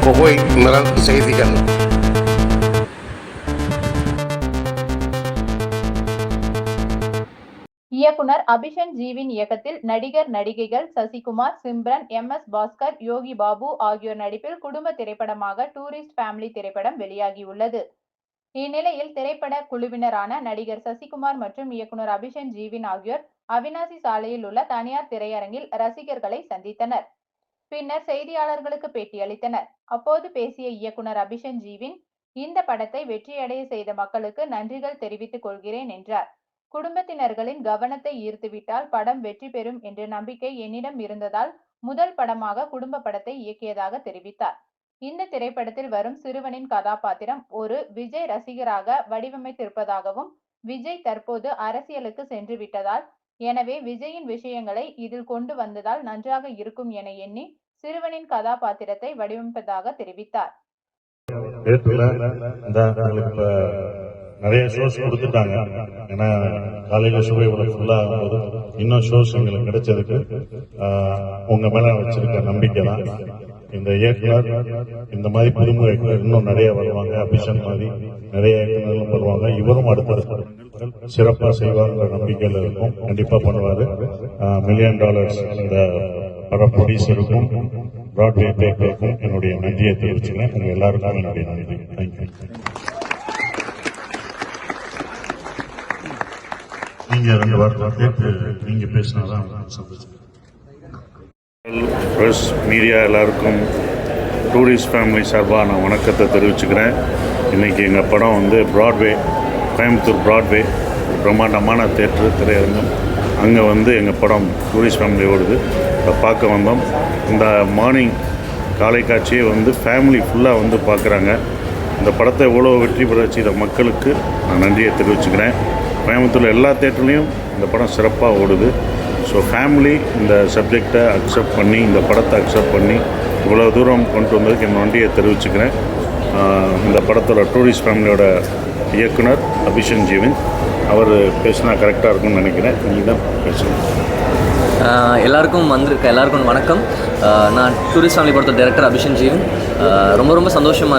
குகை நிரல் செய்திகள். இயக்குனர் அபிஷன் ஜீவின் இயக்கத்தில் நடிகர் நடிகைகள் சசிகுமார், சிம்ரன், MS பாஸ்கர், யோகி பாபு ஆகியோர் நடிப்பில் குடும்ப திரைப்படமாக டூரிஸ்ட் ஃபேமிலி திரைப்படம் வெளியாகியுள்ளது. இந்நிலையில் திரைப்பட குழுவினரான நடிகர் சசிகுமார் மற்றும் இயக்குனர் அபிஷன் ஜீவின் ஆகியோர் அவினாசி சாலையில் உள்ள தனியார் திரையரங்கில் ரசிகர்களை சந்தித்தனர். பின்னர் செய்தியாளர்களுக்கு பேட்டியளித்தனர். அப்போது பேசிய இயக்குனர் அபிஷன் ஜீவின், இந்த படத்தை வெற்றியடைய செய்த மக்களுக்கு நன்றிகள் தெரிவித்துக் கொள்கிறேன் என்றார். குடும்பத்தினர்களின் கவனத்தை ஈர்த்துவிட்டால் படம் வெற்றி பெறும் என்ற நம்பிக்கை என்னிடம் இருந்ததால் முதல் படமாக குடும்ப படத்தை இயக்கியதாக தெரிவித்தார். இந்த திரைப்படத்தில் வரும் சிறுவனின் கதாபாத்திரம் ஒரு விஜய் ரசிகராக வடிவமைத்திருப்பதாகவும், விஜய் தற்போது அரசியலுக்கு சென்று விட்டதால், எனவே விஜயின் விஷயங்களை இதில் கொண்டு வந்ததால் நன்றாக இருக்கும் என எண்ணி சிறுவனின் கதாபாத்திரத்தை வடிவமைப்பதாக தெரிவித்தார். நிறைய ஷோஸ் கொடுத்துட்டாங்க. ஏன்னா காலையில சுவை ஃபுல்லா ஆகும்போது இன்னும் ஷோஸ் எங்களுக்கு கிடைச்சதுக்கு உங்க மேல வச்சிருக்க நம்பிக்கை தான். இந்த இயக்குனர் இந்த மாதிரி புதுமுக இயக்குனர் இன்னும் நிறைய வருவாங்க. அபிஷன் மாதிரி நிறைய இயக்குநர்களும் வருவாங்க. இவரும் அடுத்த சிறப்பா செய்வார்ன்ற நம்பிக்கையில இருக்கும். கண்டிப்பா பண்ணுவாரு. $1 மில்லியன் இந்த பட ப்ரொடியூசருக்கும் பிராட்வே பேக்கருக்கும் என்னுடைய நன்றியை தெரிவிச்சுக்கிறேன். உங்க எல்லாருக்கும் என்னுடைய நன்றி. தேங்க்யூ. நீங்க 2 வார்த்தை கேட்டு நீங்க பேசினாதான் பிரஸ் மீடியா எல்லாருக்கும் டூரிஸ்ட் ஃபேமிலி சார்பாக நான் வணக்கத்தை தெரிவிச்சுக்கிறேன். இன்றைக்கி எங்கள் படம் வந்து பிராட்வே, கோயம்புத்தூர் பிராட்வே பிரம்மாண்டமான திரையரங்கம். அங்கே வந்து எங்கள் படம் டூரிஸ்ட் ஃபேமிலி ஓடுது. அதை பார்க்க வந்தோம். இந்த மார்னிங் காலை காட்சியை வந்து ஃபேமிலி ஃபுல்லாக வந்து பார்க்குறாங்க. இந்த படத்தை எவ்வளோ வெற்றி பெற செய்த மக்களுக்கு நான் நன்றியை தெரிவிச்சுக்கிறேன். கோயம்புத்தூரில் எல்லா தேட்டர்லேயும் இந்த படம் சிறப்பாக ஓடுது. ஸோ ஃபேமிலி இந்த சப்ஜெக்டை அக்செப்ட் பண்ணி, இந்த படத்தை அக்செப்ட் பண்ணி இவ்வளோ தூரம் கொண்டு வந்ததுக்கு என் நன்றியை தெரிவிச்சுக்கிறேன். இந்த படத்தோட டூரிஸ்ட் ஃபேமிலியோட இயக்குனர் அபிஷன் ஜீவின் அவர் பேசினா கரெக்டாக இருக்கும்னு நினைக்கிறேன். நீங்கள் தான் பேசணும். எல்லாருக்கும் வந்திருக்க எல்லாருக்கும் வணக்கம். நான் டூரிஸ்ட் ஃபேமிலி படத்தோட டைரக்டர் அபிஷன் ஜீவின். ரொம்ப சந்தோஷமாக